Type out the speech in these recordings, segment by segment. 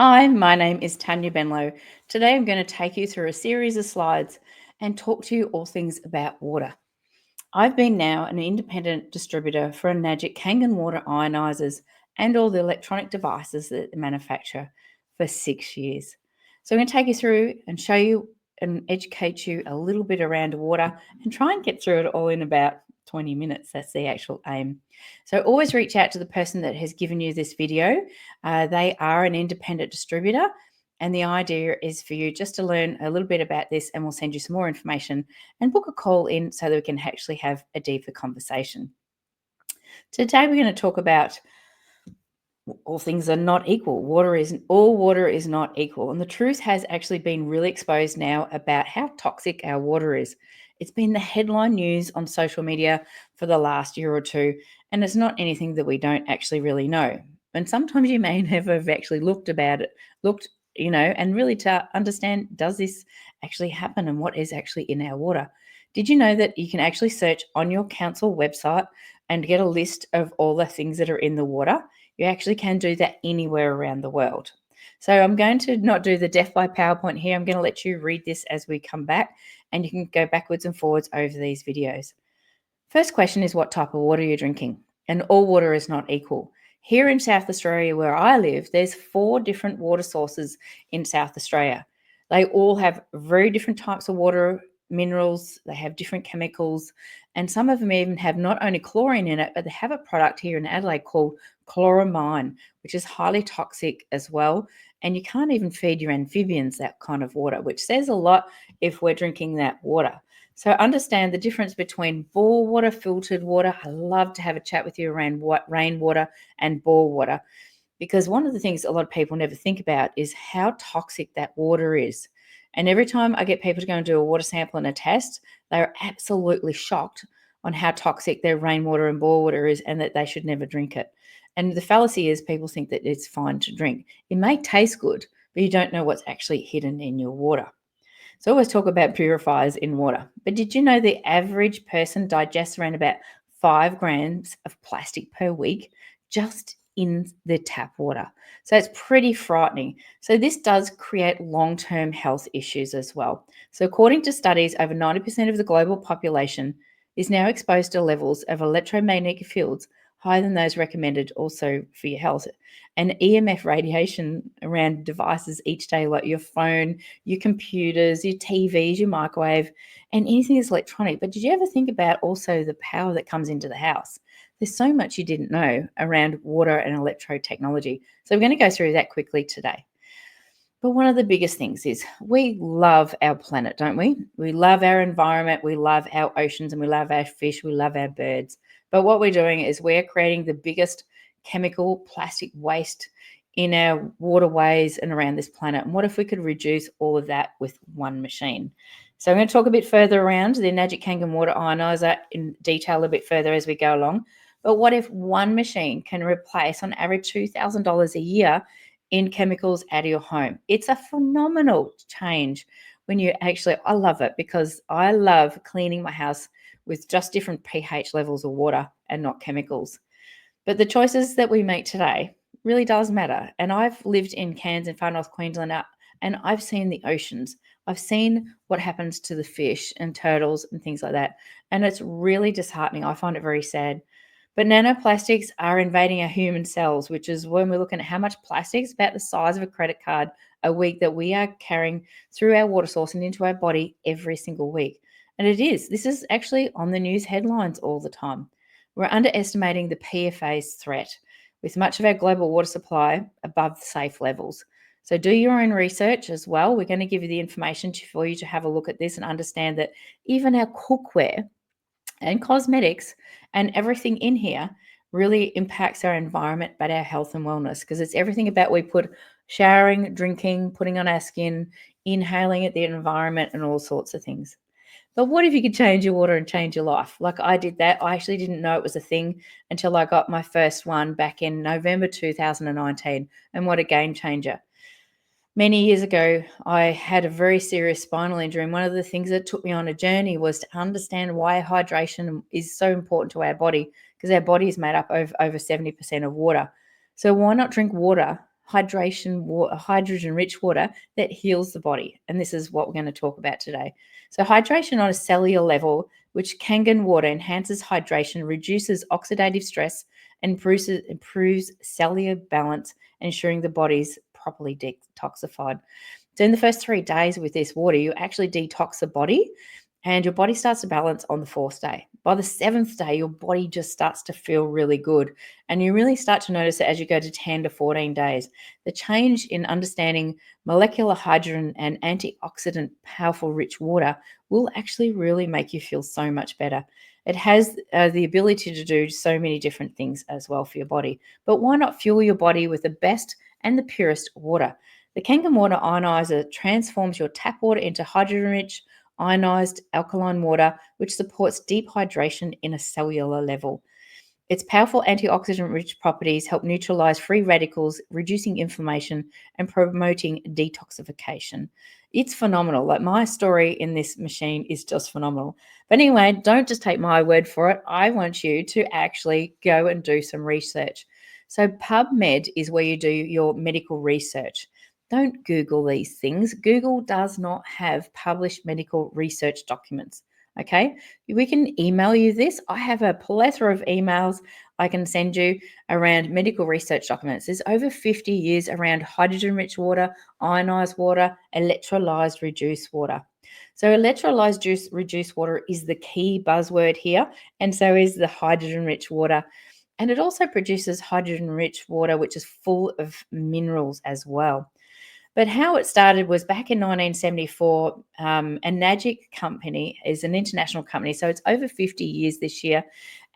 Hi, my name is Tanya Benlow. Today I'm going to take you through a series of slides and talk to you all things about water. I've been now an independent distributor for Enagic Kangen water ionisers and all the electronic devices that they manufacture for 6 years. So I'm going to take you through and show you and educate you a little bit around water and try and get through it all in about 20 minutes. That's the actual aim. So always reach out to the person that has given you this video. They are an independent distributor. And the idea is for you just to learn a little bit about this, and we'll send you some more information and book a call in so that we can actually have a deeper conversation. Today, we're going to talk about all things are not equal. All water is not equal. And the truth has actually been really exposed now about how toxic our water is. It's been the headline news on social media for the last year or two, and it's not anything that we don't actually really know. And sometimes you may never have actually looked, and really to understand, does this actually happen and what is actually in our water? Did you know that you can actually search on your council website and get a list of all the things that are in the water? You actually can do that anywhere around the world. So I'm going to not do the death by PowerPoint here. I'm going to let you read this as we come back, and you can go backwards and forwards over these videos. First question is, what type of water you're drinking? And all water is not equal. Here in South Australia, where I live, there's 4 different water sources in South Australia. They all have very different types of water, minerals, they have different chemicals, and some of them even have not only chlorine in it, but they have a product here in Adelaide called chloramine, which is highly toxic as well. And you can't even feed your amphibians that kind of water, which says a lot if we're drinking that water. So understand the difference between bore water, filtered water. I love to have a chat with you around what rainwater and bore water, because one of the things a lot of people never think about is how toxic that water is. And every time I get people to go and do a water sample and a test, they're absolutely shocked on how toxic their rainwater and bore water is, and that they should never drink it. And the fallacy is people think that it's fine to drink. It may taste good, but you don't know what's actually hidden in your water. So I always talk about purifiers in water. But did you know the average person digests around about 5 grams of plastic per week just in the tap water? So it's pretty frightening. So this does create long-term health issues as well. So according to studies, over 90% of the global population is now exposed to levels of electromagnetic fields higher than those recommended also for your health. And EMF radiation around devices each day, like your phone, your computers, your TVs, your microwave, and anything that's electronic. But did you ever think about also the power that comes into the house? There's so much you didn't know around water and electro technology. So we're going to go through that quickly today. But one of the biggest things is we love our planet, don't we? We love our environment, we love our oceans, and we love our fish, we love our birds. But what we're doing is we're creating the biggest chemical plastic waste in our waterways and around this planet. And what if we could reduce all of that with one machine? So I'm going to talk a bit further around the Enagic Kangen water ionizer in detail a bit further as we go along. But what if one machine can replace on average $2,000 a year in chemicals out of your home? It's a phenomenal change when you actually, I love it because I love cleaning my house with just different pH levels of water and not chemicals. But the choices that we make today really does matter. And I've lived in Cairns in far north Queensland, and I've seen the oceans. I've seen what happens to the fish and turtles and things like that. And it's really disheartening. I find it very sad. But nanoplastics are invading our human cells, which is when we're looking at how much plastic is about the size of a credit card a week that we are carrying through our water source and into our body every single week. And this is actually on the news headlines all the time. We're underestimating the PFAS threat, with much of our global water supply above safe levels. So do your own research as well. We're going to give you the information for you to have a look at this and understand that even our cookware and cosmetics and everything in here really impacts our environment, but our health and wellness, because it's everything about we put showering, drinking, putting on our skin, inhaling at the environment, and all sorts of things. But what if you could change your water and change your life? Like I did that. I actually didn't know it was a thing until I got my first one back in November 2019. And what a game changer. Many years ago, I had a very serious spinal injury. And one of the things that took me on a journey was to understand why hydration is so important to our body, because our body is made up of over 70% of water. So why not drink water hydrogen-rich water that heals the body. And this is what we're going to talk about today. So hydration on a cellular level, which Kangen water enhances hydration, reduces oxidative stress, and improves cellular balance, ensuring the body's properly detoxified. So in the first 3 days with this water, you actually detox the body and your body starts to balance on the 4th day. By the 7th day, your body just starts to feel really good. And you really start to notice it as you go to 10 to 14 days. The change in understanding molecular hydrogen and antioxidant powerful rich water will actually really make you feel so much better. It has the ability to do so many different things as well for your body. But why not fuel your body with the best and the purest water? The Kangen water ionizer transforms your tap water into hydrogen-rich, ionized alkaline water, which supports deep hydration in a cellular level. Its powerful antioxidant-rich properties help neutralize free radicals, reducing inflammation and promoting detoxification. It's phenomenal. Like, my story in this machine is just phenomenal. But anyway, don't just take my word for it. I want you to actually go and do some research. So PubMed is where you do your medical research. Don't Google these things. Google does not have published medical research documents. Okay, we can email you this. I have a plethora of emails I can send you around medical research documents. There's over 50 years around hydrogen-rich water, ionized water, electrolyzed reduced water. So electrolyzed reduced water is the key buzzword here, and so is the hydrogen-rich water. And it also produces hydrogen-rich water, which is full of minerals as well. But how it started was back in 1974. Enagic Company is an international company, so it's over 50 years this year,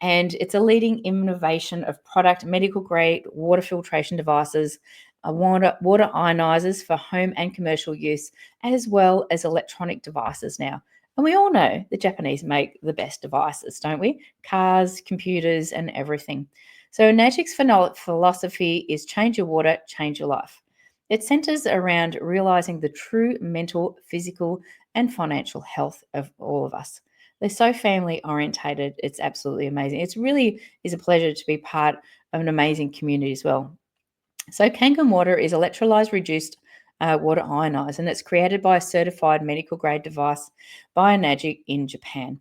and it's a leading innovation of product medical grade water filtration devices, water ionizers for home and commercial use, as well as electronic devices now. And we all know the Japanese make the best devices, don't we? Cars, computers, and everything. So Enagic's philosophy is change your water, change your life. It centers around realizing the true mental, physical, and financial health of all of us. They're so family orientated. It's absolutely amazing. It's really is a pleasure to be part of an amazing community as well. So Kangen water is electrolyzed reduced water ionized, and it's created by a certified medical grade device by Enagic in Japan.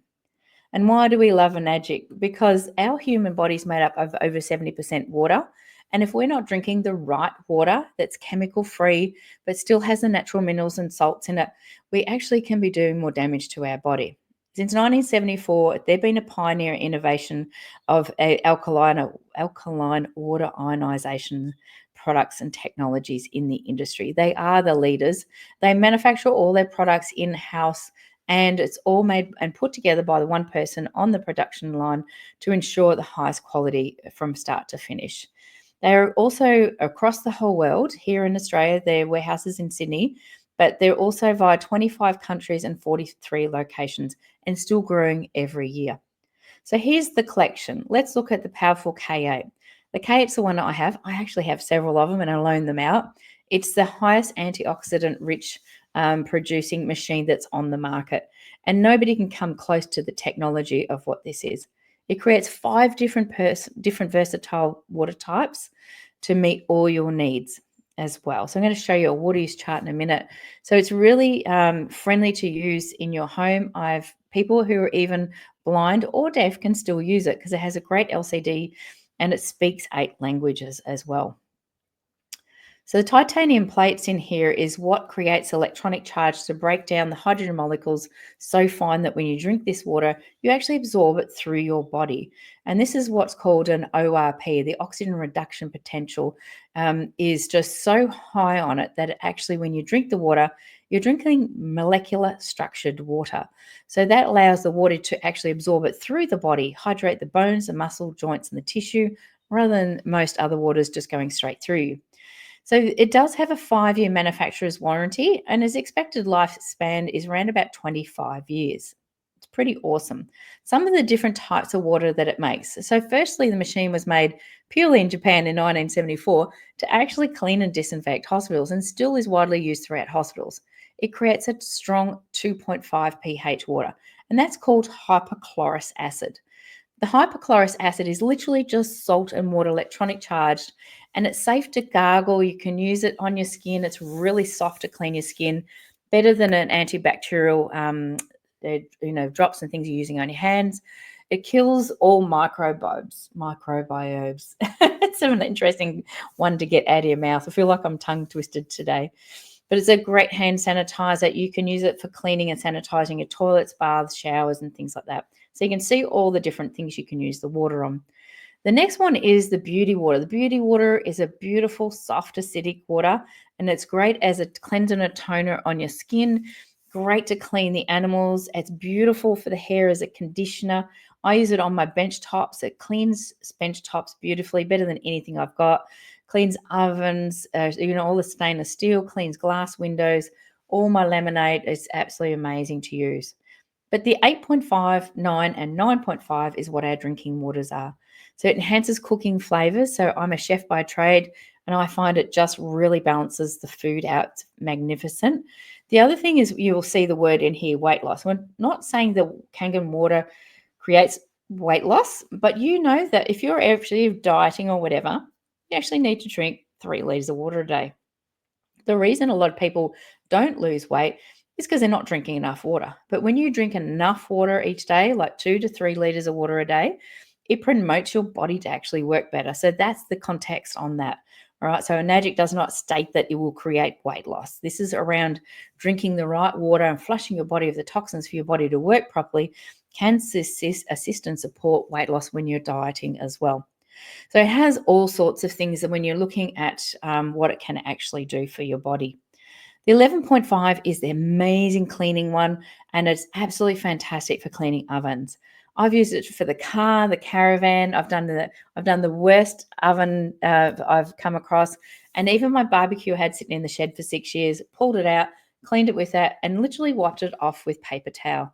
And why do we love Enagic? Because our human body is made up of over 70% water. And if we're not drinking the right water that's chemical free, but still has the natural minerals and salts in it, we actually can be doing more damage to our body. Since 1974, they've been a pioneer innovation of alkaline water ionization products and technologies in the industry. They are the leaders. They manufacture all their products in-house, and it's all made and put together by the one person on the production line to ensure the highest quality from start to finish. They're also across the whole world. Here in Australia, their warehouses in Sydney, but they're also via 25 countries and 43 locations, and still growing every year. So here's the collection. Let's look at the powerful K8. The K8's the one that I have. I actually have several of them and I loan them out. It's the highest antioxidant rich producing machine that's on the market, and nobody can come close to the technology of what this is. It creates 5 different versatile water types to meet all your needs as well. So I'm going to show you a water use chart in a minute. So it's really friendly to use in your home. I've people who are even blind or deaf can still use it because it has a great LCD and it speaks 8 languages as well. So the titanium plates in here is what creates electronic charge to break down the hydrogen molecules so fine that when you drink this water, you actually absorb it through your body. And this is what's called an ORP. The oxygen reduction potential is just so high on it that actually when you drink the water, you're drinking molecular structured water. So that allows the water to actually absorb it through the body, hydrate the bones, the muscle, joints, and the tissue, rather than most other waters just going straight through you. So it does have a 5-year manufacturer's warranty, and its expected lifespan is around about 25 years. It's pretty awesome. Some of the different types of water that it makes. So firstly, the machine was made purely in Japan in 1974 to actually clean and disinfect hospitals, and still is widely used throughout hospitals. It creates a strong 2.5 pH water, and that's called hypochlorous acid. The hypochlorous acid is literally just salt and water, electronic charged, and it's safe to gargle. You can use it on your skin. It's really soft to clean your skin, better than an antibacterial, drops and things you're using on your hands. It kills all microbes. Microbiobes. It's an interesting one to get out of your mouth. I feel like I'm tongue twisted today. But it's a great hand sanitizer. You can use it for cleaning and sanitizing your toilets, baths, showers, and things like that. So you can see all the different things you can use the water on. The next one is the beauty water. The beauty water is a beautiful, soft, acidic water, and it's great as a cleanser and a toner on your skin. Great to clean the animals. It's beautiful for the hair as a conditioner. I use it on my bench tops. It cleans bench tops beautifully, better than anything I've got. Cleans ovens, all the stainless steel, cleans glass windows. All my laminate is absolutely amazing to use. But the 8.5, 9, and 9.5 is what our drinking waters are. So it enhances cooking flavors. So I'm a chef by trade, and I find it just really balances the food out. It's magnificent. The other thing is you will see the word in here, weight loss. We're not saying that Kangen water creates weight loss, but you know that if you're actually dieting or whatever, you actually need to drink 3 liters of water a day. The reason a lot of people don't lose weight is because they're not drinking enough water. But when you drink enough water each day, like 2 to 3 liters of water a day, it promotes your body to actually work better. So that's the context on that. All right. So Enagic does not state that it will create weight loss. This is around drinking the right water and flushing your body of the toxins for your body to work properly can assist and support weight loss when you're dieting as well. So it has all sorts of things that when you're looking at what it can actually do for your body. The 11.5 is the amazing cleaning one, and it's absolutely fantastic for cleaning ovens. I've used it for the car, the caravan. I've done the worst oven I've come across, and even my barbecue I had sitting in the shed for 6 years. Pulled it out, cleaned it with that, and literally wiped it off with paper towel.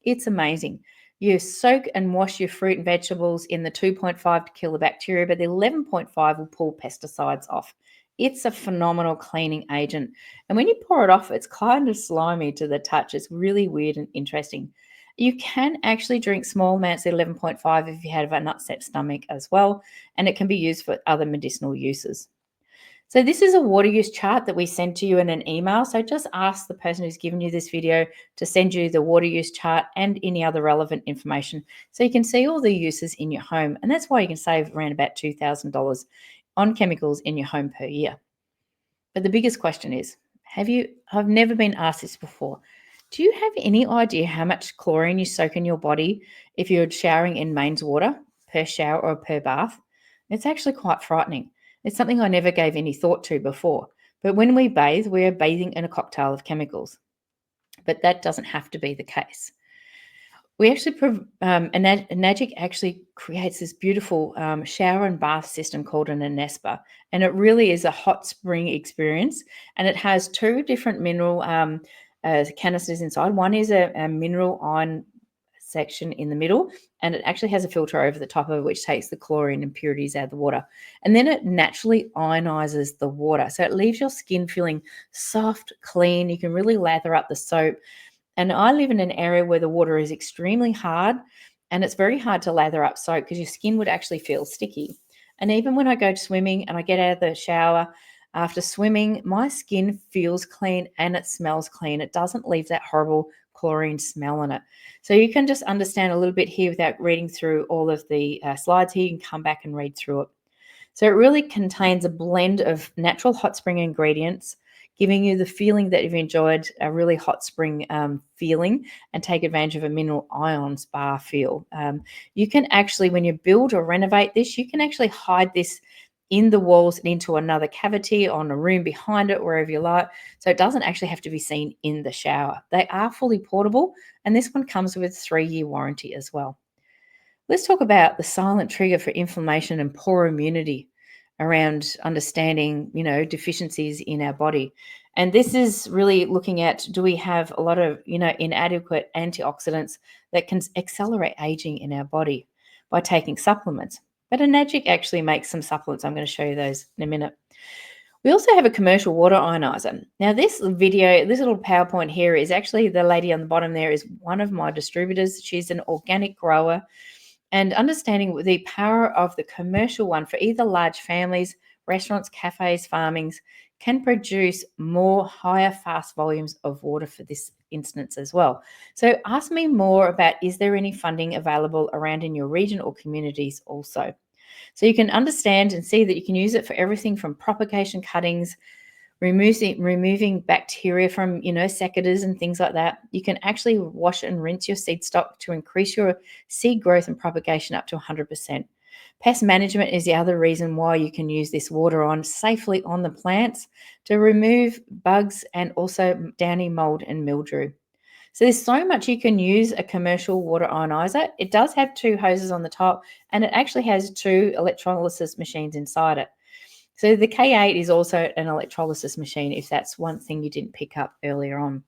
It's amazing. You soak and wash your fruit and vegetables in the 2.5 to kill the bacteria, but the 11.5 will pull pesticides off. It's a phenomenal cleaning agent. And when you pour it off, it's kind of slimy to the touch. It's really weird and interesting. You can actually drink small amounts of 11.5 if you have an upset stomach as well, and it can be used for other medicinal uses. So this is a water use chart that we send to you in an email. So just ask the person who's given you this video to send you the water use chart and any other relevant information so you can see all the uses in your home. And that's why you can save around about $2,000 on chemicals in your home per year. But the biggest question is, I've never been asked this before. Do you have any idea how much chlorine you soak in your body if you're showering in mains water per shower or per bath? It's actually quite frightening. It's something I never gave any thought to before. But when we bathe, we are bathing in a cocktail of chemicals. But that doesn't have to be the case. We actually, Enagic actually creates this beautiful shower and bath system called an Anespa. And it really is a hot spring experience. And it has 2 different mineral canisters inside. One is a mineral ion section in the middle, and it actually has a filter over the top of it which takes the chlorine impurities out of the water, and then it naturally ionizes the water, so it leaves your skin feeling soft, clean. You can really lather up the soap. And I live in an area where the water is extremely hard, and it's very hard to lather up soap because your skin would actually feel sticky. And even when I go swimming and I get out of the shower after swimming, my skin feels clean and it smells clean. It doesn't leave that horrible chlorine smell in it. So you can just understand a little bit here without reading through all of the slides here. You can come back and read through it. So it really contains a blend of natural hot spring ingredients, giving you the feeling that you've enjoyed a really hot spring feeling and take advantage of a mineral ion spa feel. You can actually, when you build or renovate this, you can actually hide this in the walls and into another cavity on a room behind it, wherever you like. So it doesn't actually have to be seen in the shower. They are fully portable, and this one comes with a 3-year warranty as well. Let's talk about the silent trigger for inflammation and poor immunity around understanding, deficiencies in our body. And this is really looking at, do we have a lot of, inadequate antioxidants that can accelerate aging in our body by taking supplements? But Enagic actually makes some supplements. I'm going to show you those in a minute. We also have a commercial water ionizer. Now, this little PowerPoint here is actually the lady on the bottom there is one of my distributors. She's an organic grower. And understanding the power of the commercial one for either large families, restaurants, cafes, farmings can produce more higher fast volumes of water for this instance as well. So ask me more about, is there any funding available around in your region or communities also? So you can understand and see that you can use it for everything from propagation cuttings, removing bacteria from, secateurs and things like that. You can actually wash and rinse your seed stock to increase your seed growth and propagation up to 100%. Pest management is the other reason why you can use this water on safely on the plants to remove bugs and also downy mold and mildew. So there's so much you can use a commercial water ionizer. It does have two hoses on the top, and it actually has two electrolysis machines inside it. So the K8 is also an electrolysis machine, if that's one thing you didn't pick up earlier on.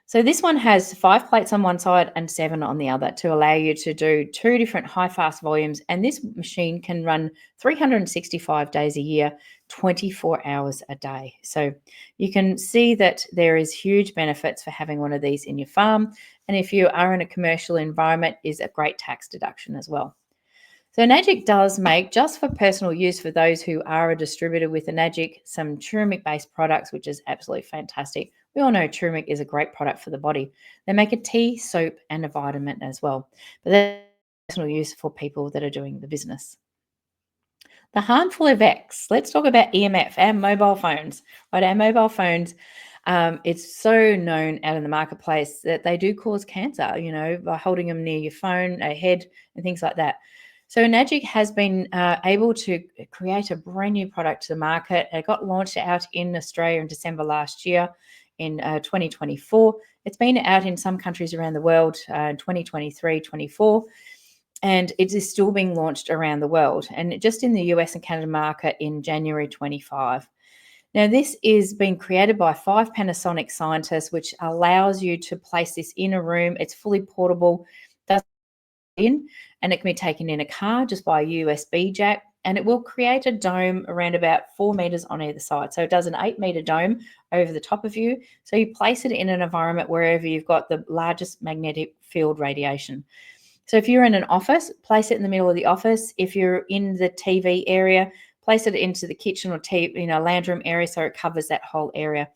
So this one has 5 plates on one side and 7 on the other to allow you to do 2 different high fast volumes. And this machine can run 365 days a year, 24 hours a day. So you can see that there is huge benefits for having one of these in your farm. And if you are in a commercial environment, is a great tax deduction as well. So Enagic does make, just for personal use for those who are a distributor with Enagic, some turmeric-based products, which is absolutely fantastic. We all know turmeric is a great product for the body. They make a tea, soap, and a vitamin as well. But that's personal use for people that are doing the business. The harmful effects. Let's talk about EMF and mobile phones. Right, our mobile phones, it's so known out in the marketplace that they do cause cancer, by holding them near your phone, a head, and things like that. So Enagic has been able to create a brand new product to the market. It got launched out in Australia in December last year in 2024. It's been out in some countries around the world in 2023, 24, and it is still being launched around the world. And just in the US and Canada market in January 25. Now, this is being created by 5 Panasonic scientists, which allows you to place this in a room. It's fully portable, and it can be taken in a car just by a USB jack, and it will create a dome around about 4 meters on either side. So it does an 8-meter dome over the top of you. So you place it in an environment wherever you've got the largest magnetic field radiation. So if you're in an office, place it in the middle of the office. If you're in the TV area, place it into the kitchen or lounge room area so it covers that whole area.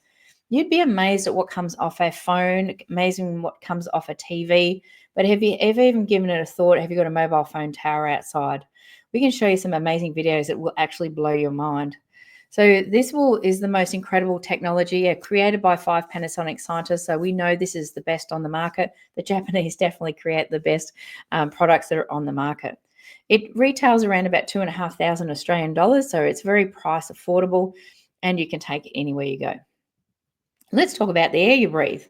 You'd be amazed at what comes off a phone, amazing what comes off a TV. But have you ever even given it a thought? Have you got a mobile phone tower outside? We can show you some amazing videos that will actually blow your mind. So this is the most incredible technology created by 5 Panasonic scientists. So we know this is the best on the market. The Japanese definitely create the best products that are on the market. It retails around about 2,500 Australian dollars. So it's very price affordable, and you can take it anywhere you go. Let's talk about the air you breathe.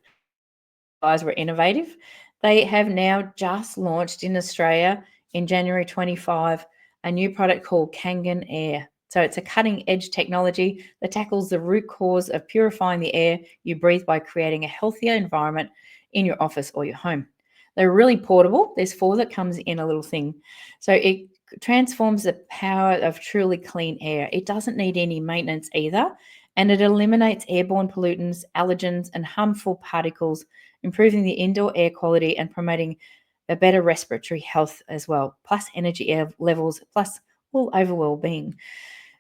Guys were innovative. They have now just launched in Australia in January 25 a new product called Kangen Air. So it's a cutting edge technology that tackles the root cause of purifying the air you breathe by creating a healthier environment in your office or your home. They're really portable. There's 4 that comes in a little thing. So it transforms the power of truly clean air. It doesn't need any maintenance either, and it eliminates airborne pollutants, allergens, and harmful particles, improving the indoor air quality and promoting a better respiratory health as well, plus energy levels, plus all over well-being.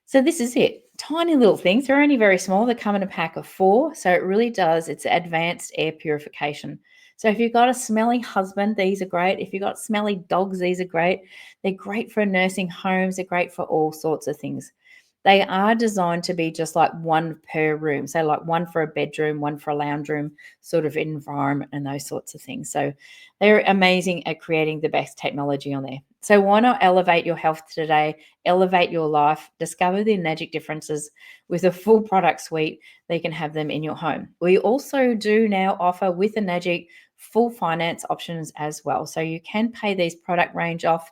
So this is it. Tiny little things. They're only very small. They come in a pack of 4. So it really does. It's advanced air purification. So if you've got a smelly husband, these are great. If you've got smelly dogs, these are great. They're great for nursing homes. They're great for all sorts of things. They are designed to be just like one per room. So like one for a bedroom, one for a lounge room sort of environment and those sorts of things. So they're amazing at creating the best technology on there. So why not elevate your health today, elevate your life, discover the Enagic differences with a full product suite. They can have them in your home. We also do now offer with Enagic full finance options as well. So you can pay these product range off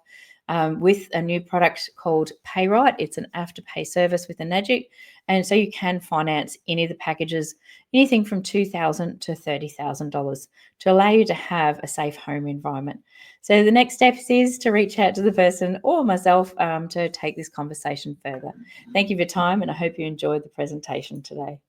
with a new product called PayRight. It's an after-pay service with Enagic, and so you can finance any of the packages, anything from $2,000 to $30,000, to allow you to have a safe home environment. So the next steps is to reach out to the person or myself to take this conversation further. Thank you for your time, and I hope you enjoyed the presentation today.